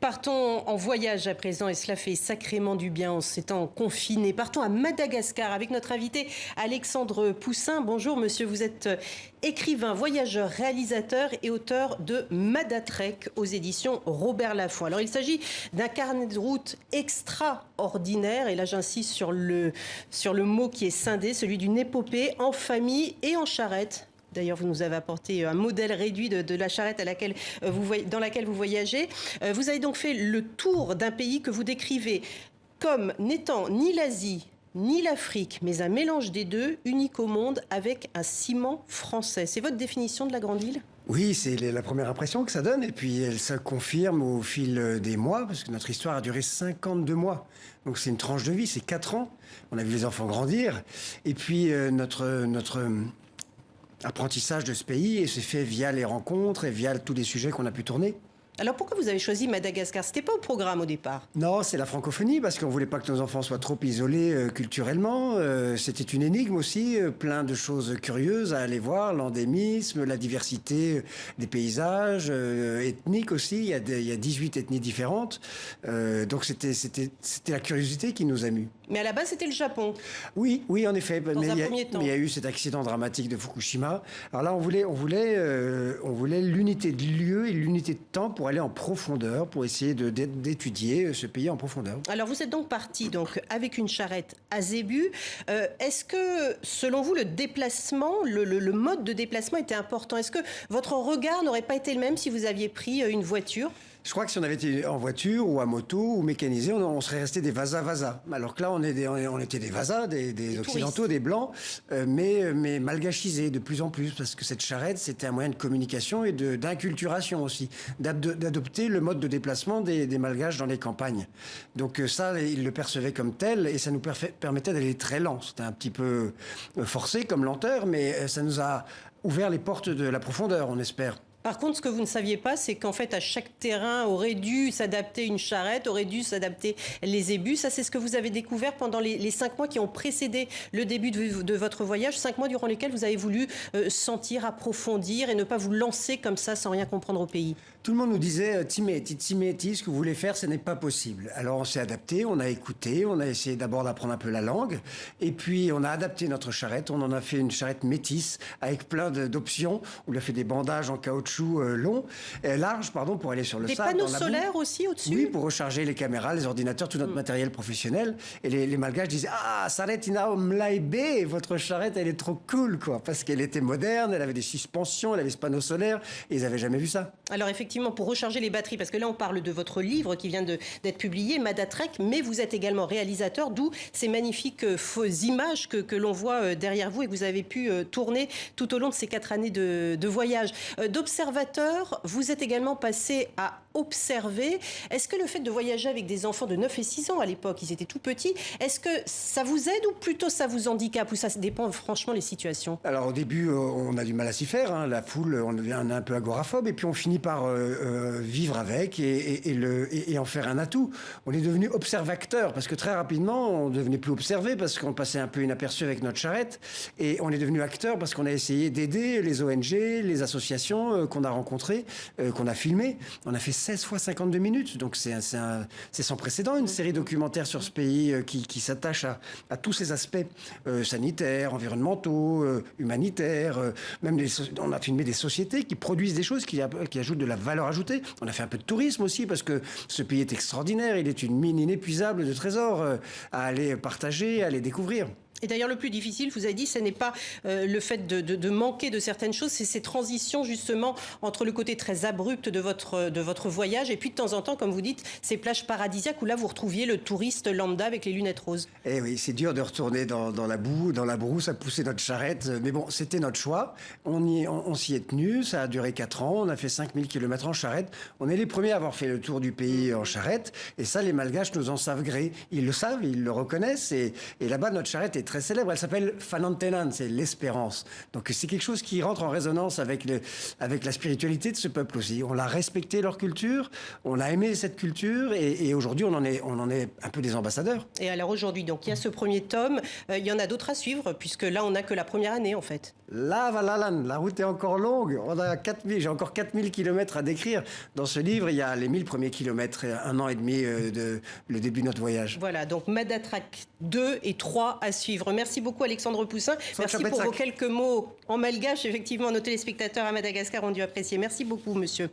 Partons en voyage à présent et cela fait sacrément du bien en ces temps confinés. Partons à Madagascar avec notre invité Alexandre Poussin. Bonjour monsieur, vous êtes écrivain, voyageur, réalisateur et auteur de Madatrek aux éditions Robert Laffont. Alors il s'agit d'un carnet de route extraordinaire et là j'insiste sur le mot qui est scindé, celui d'une épopée en famille et en charrette. D'ailleurs, vous nous avez apporté un modèle réduit de la charrette dans laquelle vous voyagez. Vous avez donc fait le tour d'un pays que vous décrivez comme n'étant ni l'Asie ni l'Afrique, mais un mélange des deux, unique au monde, avec un ciment français. C'est votre définition de la Grande Île ? Oui, c'est la première impression que ça donne. Et puis, elle se confirme au fil des mois, parce que notre histoire a duré 52 mois. Donc, c'est une tranche de vie, c'est 4 ans. On a vu les enfants grandir. Et puis, notre apprentissage de ce pays s'est fait via les rencontres et via tous les sujets qu'on a pu tourner. Alors pourquoi vous avez choisi Madagascar ? C'était pas au programme au départ ? Non, c'est la francophonie, parce qu'on voulait pas que nos enfants soient trop isolés culturellement. C'était une énigme aussi, plein de choses curieuses à aller voir, l'endémisme, la diversité des paysages, ethniques aussi. Il y a 18 ethnies différentes. Donc c'était la curiosité qui nous a mus. Mais à la base, c'était le Japon. Oui, en effet. Dans un premier temps. Mais il y a eu cet accident dramatique de Fukushima. Alors là, on voulait l'unité de lieu et l'unité de temps pour aller en profondeur, pour essayer d'étudier ce pays en profondeur. Alors vous êtes donc parti avec une charrette à zébu. Est-ce que, selon vous, le déplacement, le mode de déplacement était important ? Est-ce que votre regard n'aurait pas été le même si vous aviez pris une voiture ? Je crois que si on avait été en voiture ou à moto ou mécanisé, on serait resté des vasa-vasa. Alors que là, on était des vasas, des occidentaux, des blancs, mais malgachisés de plus en plus, parce que cette charrette, c'était un moyen de communication et d'inculturation aussi, d'adopter le mode de déplacement des malgaches dans les campagnes. Donc ça, ils le percevaient comme tel, et ça nous permettait d'aller très lent. C'était un petit peu forcé comme lenteur, mais ça nous a ouvert les portes de la profondeur, on espère. Par contre, ce que vous ne saviez pas, c'est qu'en fait, à chaque terrain aurait dû s'adapter une charrette, aurait dû s'adapter les zébus. Ça, c'est ce que vous avez découvert pendant les 5 mois qui ont précédé le début de votre voyage. 5 mois durant lesquels vous avez voulu sentir, approfondir et ne pas vous lancer comme ça sans rien comprendre au pays. Tout le monde nous disait Timéti, ce que vous voulez faire, ce n'est pas possible. Alors on s'est adapté, on a écouté, on a essayé d'abord d'apprendre un peu la langue, et puis on a adapté notre charrette. On en a fait une charrette métisse avec plein d'options. On lui a fait des bandages en caoutchouc larges, pour aller sur le sable. Des panneaux solaires aussi au-dessus ? Oui, pour recharger les caméras, les ordinateurs, tout notre matériel professionnel. Et les malgaches disaient Saretina Omlaibé, votre charrette, elle est trop cool, quoi, parce qu'elle était moderne, elle avait des suspensions, elle avait ce panneau solaire, et ils n'avaient jamais vu ça. Alors effectivement, pour recharger les batteries, parce que là on parle de votre livre qui vient d'être publié, Madatrek, mais vous êtes également réalisateur, d'où ces magnifiques images que l'on voit derrière vous et que vous avez pu tourner tout au long de ces 4 années de voyage. D'observateur, vous êtes également passé à observer. Est-ce que le fait de voyager avec des enfants de 9 et 6 ans à l'époque, ils étaient tout petits, est-ce que ça vous aide ou plutôt ça vous handicape, ou ça dépend franchement les situations ? Alors au début, on a du mal à s'y faire, hein. La foule, on devient un peu agoraphobe, et puis on finit par vivre avec et en faire un atout. On est devenu observateur, parce que très rapidement, on ne devenait plus observé, parce qu'on passait un peu inaperçu avec notre charrette, et on est devenu acteur parce qu'on a essayé d'aider les ONG, les associations qu'on a rencontrées, qu'on a filmées. On a fait 16 fois 52 minutes, donc c'est sans précédent, une série documentaire sur ce pays qui s'attache à tous ces aspects sanitaires, environnementaux, humanitaires, même on a filmé des sociétés qui produisent des choses, qui ajoutent de la valeur ajoutée. On a fait un peu de tourisme aussi, parce que ce pays est extraordinaire, il est une mine inépuisable de trésors à aller partager, à aller découvrir. Et d'ailleurs, le plus difficile, vous avez dit, ce n'est pas le fait de manquer de certaines choses, c'est ces transitions justement entre le côté très abrupt de votre voyage et puis de temps en temps, comme vous dites, ces plages paradisiaques où là, vous retrouviez le touriste lambda avec les lunettes roses. Eh oui, c'est dur de retourner dans la boue, dans la brousse, à pousser notre charrette. Mais bon, c'était notre choix. On s'y est tenu, ça a duré 4 ans. On a fait 5000 km en charrette. On est les premiers à avoir fait le tour du pays en charrette. Et ça, les Malgaches nous en savent gré. Ils le savent, ils le reconnaissent. Et là-bas, notre charrette est très célèbre. Elle s'appelle Fanantenan, c'est l'espérance. Donc c'est quelque chose qui rentre en résonance avec la spiritualité de ce peuple aussi. On l'a respecté leur culture, on a aimé cette culture et aujourd'hui on en est un peu des ambassadeurs. Et alors aujourd'hui, donc il y a ce premier tome, il y en a d'autres à suivre puisque là on n'a que la première année en fait. Là, la route est encore longue. J'ai encore 4000 kilomètres à décrire. Dans ce livre, il y a les 1000 premiers kilomètres, 1 an et demi de le début de notre voyage. Voilà, donc Madatrack 2 et 3 à suivre. Merci beaucoup Alexandre Poussin. Merci pour vos quelques mots en malgache. Effectivement, nos téléspectateurs à Madagascar ont dû apprécier. Merci beaucoup, monsieur.